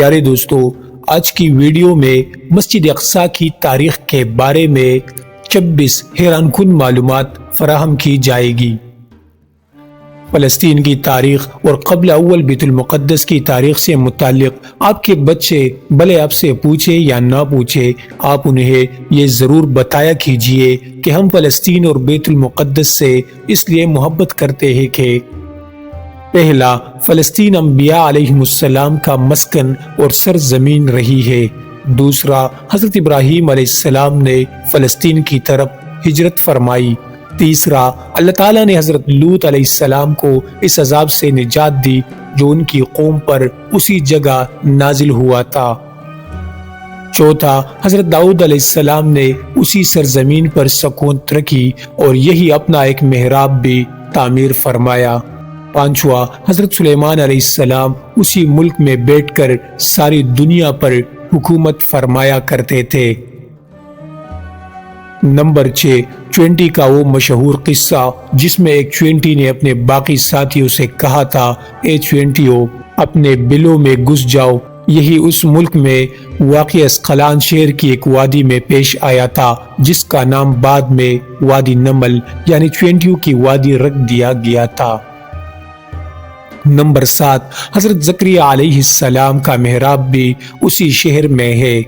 پیارے دوستو، آج کی ویڈیو میں مسجد اقصی کی تاریخ کے بارے میں 26 حیران کن معلومات فراہم کی جائے گی۔ فلسطین کی تاریخ اور قبل اول بیت المقدس کی تاریخ سے متعلق آپ کے بچے بھلے آپ سے پوچھے یا نہ پوچھے، آپ انہیں یہ ضرور بتایا کیجئے کہ ہم فلسطین اور بیت المقدس سے اس لیے محبت کرتے ہیں کہ پہلا، فلسطین انبیاء علیہ السلام کا مسکن اور سرزمین رہی ہے۔ دوسرا، حضرت ابراہیم علیہ السلام نے فلسطین کی طرف ہجرت فرمائی۔ تیسرا، اللہ تعالیٰ نے حضرت لوط علیہ السلام کو اس عذاب سے نجات دی جو ان کی قوم پر اسی جگہ نازل ہوا تھا۔ چوتھا، حضرت داؤد علیہ السلام نے اسی سرزمین پر سکونت رکھی اور یہی اپنا ایک محراب بھی تعمیر فرمایا۔ پانچواں، حضرت سلیمان علیہ السلام اسی ملک میں بیٹھ کر ساری دنیا پر حکومت فرمایا کرتے تھے۔ نمبر 6، چوینٹی کا وہ مشہور قصہ جس میں ایک چوینٹی نے اپنے باقی ساتھیوں سے کہا تھا، اے چوینٹیوں، اپنے بلوں میں گھس جاؤ۔ یہی اس ملک میں واقع اسقلان شہر کی ایک وادی میں پیش آیا تھا جس کا نام بعد میں وادی نمل یعنی چوینٹیوں کی وادی رکھ دیا گیا تھا۔ نمبر 7، حضرت زکریا علیہ السلام کا محراب بھی اسی شہر میں ہے۔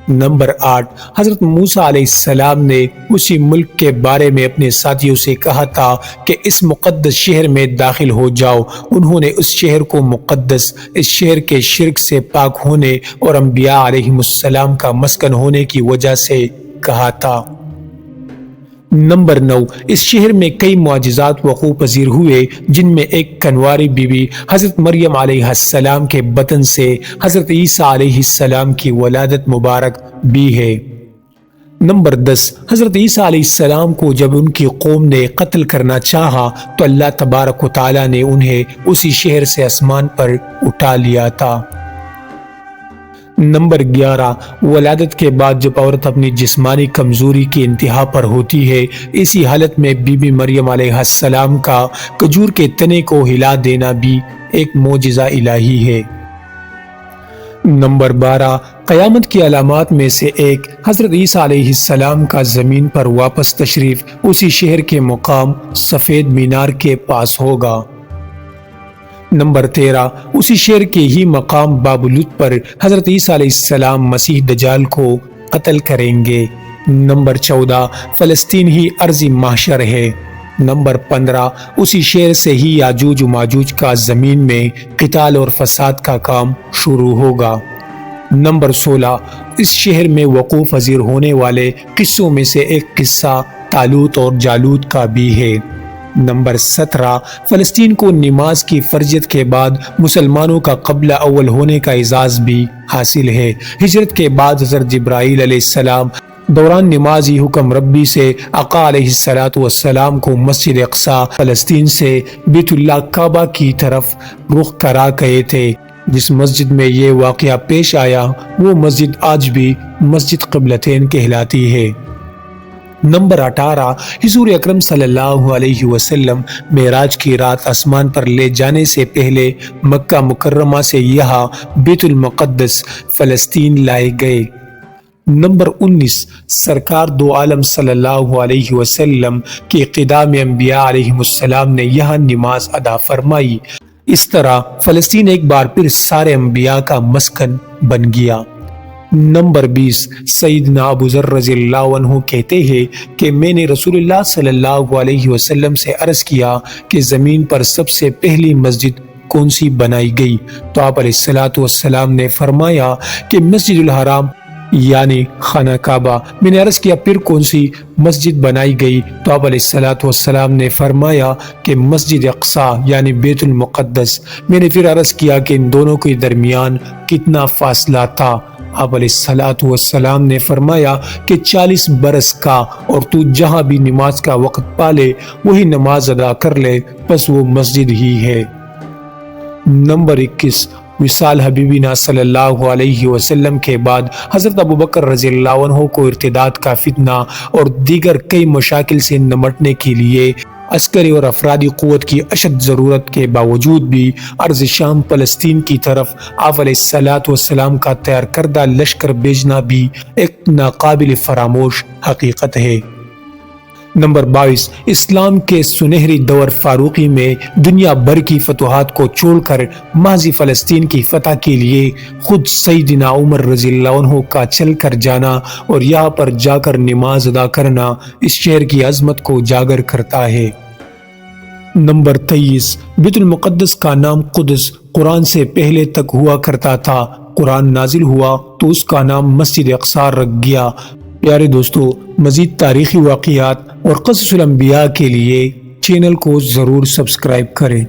نمبر 8، حضرت موسیٰ علیہ السلام نے اسی ملک کے بارے میں اپنے ساتھیوں سے کہا تھا کہ اس مقدس شہر میں داخل ہو جاؤ۔ انہوں نے اس شہر کو مقدس، اس شہر کے شرک سے پاک ہونے اور انبیاء علیہ السلام کا مسکن ہونے کی وجہ سے کہا تھا۔ نمبر 9، اس شہر میں کئی معجزات وقوع پذیر ہوئے جن میں ایک کنواری بی بی حضرت مریم علیہ السلام کے بطن سے حضرت عیسیٰ علیہ السلام کی ولادت مبارک بھی ہے۔ نمبر 10، حضرت عیسیٰ علیہ السلام کو جب ان کی قوم نے قتل کرنا چاہا تو اللہ تبارک و تعالیٰ نے انہیں اسی شہر سے آسمان پر اٹھا لیا تھا۔ نمبر 11، ولادت کے بعد جب عورت اپنی جسمانی کمزوری کی انتہا پر ہوتی ہے، اسی حالت میں بی بی مریم علیہ السلام کا کھجور کے تنے کو ہلا دینا بھی ایک معجزہ الہی ہے۔ نمبر 12، قیامت کی علامات میں سے ایک حضرت عیسیٰ علیہ السلام کا زمین پر واپس تشریف اسی شہر کے مقام سفید مینار کے پاس ہوگا۔ نمبر 13، اسی شہر کے ہی مقام باب لد پر حضرت عیسیٰ علیہ السلام مسیح دجال کو قتل کریں گے۔ نمبر 14، فلسطین ہی ارضی محشر ہے۔ نمبر 15، اسی شہر سے ہی یاجوج و ماجوج کا زمین میں قتال اور فساد کا کام شروع ہوگا۔ نمبر 16، اس شہر میں وقوع پذیر ہونے والے قصوں میں سے ایک قصہ طالوت اور جالوت کا بھی ہے۔ نمبر 17، فلسطین کو نماز کی فرضیت کے بعد مسلمانوں کا قبلہ اول ہونے کا اعزاز بھی حاصل ہے۔ ہجرت کے بعد حضرت جبرائیل علیہ السلام دوران نماز ہی حکم ربی سے آقا علیہ السلام کو مسجد اقصی فلسطین سے بیت اللہ کعبہ کی طرف رخ کرا گئے تھے۔ جس مسجد میں یہ واقعہ پیش آیا وہ مسجد آج بھی مسجد قبلتین کہلاتی ہے۔ نمبر 18، حضور اکرم صلی اللہ علیہ وسلم معراج کی رات آسمان پر لے جانے سے پہلے مکہ مکرمہ سے یہاں بیت المقدس فلسطین لائے گئے۔ نمبر 19، سرکار دو عالم صلی اللہ علیہ وسلم کے قدام انبیاء علیہ السلام نے یہاں نماز ادا فرمائی۔ اس طرح فلسطین ایک بار پھر سارے انبیاء کا مسکن بن گیا۔ نمبر 20، سیدنا ابو ذر رضی اللہ عنہ کہتے ہیں کہ میں نے رسول اللہ صلی اللہ علیہ وسلم سے عرض کیا کہ زمین پر سب سے پہلی مسجد کون سی بنائی گئی؟ تو آپ علیہ السلام نے فرمایا کہ مسجد الحرام یعنی خانہ کعبہ۔ میں نے عرض کیا پھر کون سی مسجد بنائی گئی؟ تو آپ علیہ السلام نے فرمایا کہ مسجد اقصی یعنی بیت المقدس۔ میں نے پھر عرض کیا کہ ان دونوں کے درمیان کتنا فاصلہ تھا؟ آپ علیہ السلام نے فرمایا کہ 40 برس کا، اور تو جہاں بھی نماز کا وقت پالے وہی نماز ادا کر لے، بس وہ مسجد ہی ہے۔ نمبر 21، وصال حبیبنا صلی اللہ علیہ وسلم کے بعد حضرت ابوبکر رضی اللہ عنہ کو ارتداد کا فتنہ اور دیگر کئی مشاکل سے نمٹنے کے لیے عسکری اور افرادی قوت کی اشد ضرورت کے باوجود بھی ارض شام فلسطین کی طرف آپ علیہ الصلوۃ والسلام کا تیار کردہ لشکر بھیجنا بھی ایک ناقابل فراموش حقیقت ہے۔ نمبر 22، اسلام کے سنہری دور فاروقی میں دنیا بھر کی فتوحات کو چھوڑ کر ماضی فلسطین کی فتح کے لیے خود سیدنا عمر رضی اللہ عنہ کا چل کر جانا اور یہاں پر جا کر نماز ادا کرنا اس شہر کی عظمت کو اجاگر کرتا ہے۔ نمبر 23، بیت المقدس کا نام قدس قرآن سے پہلے تک ہوا کرتا تھا، قرآن نازل ہوا تو اس کا نام مسجد اقصی رکھ گیا۔ پیارے دوستو، مزید تاریخی واقعات اور قصص الانبیاء کے لیے چینل کو ضرور سبسکرائب کریں۔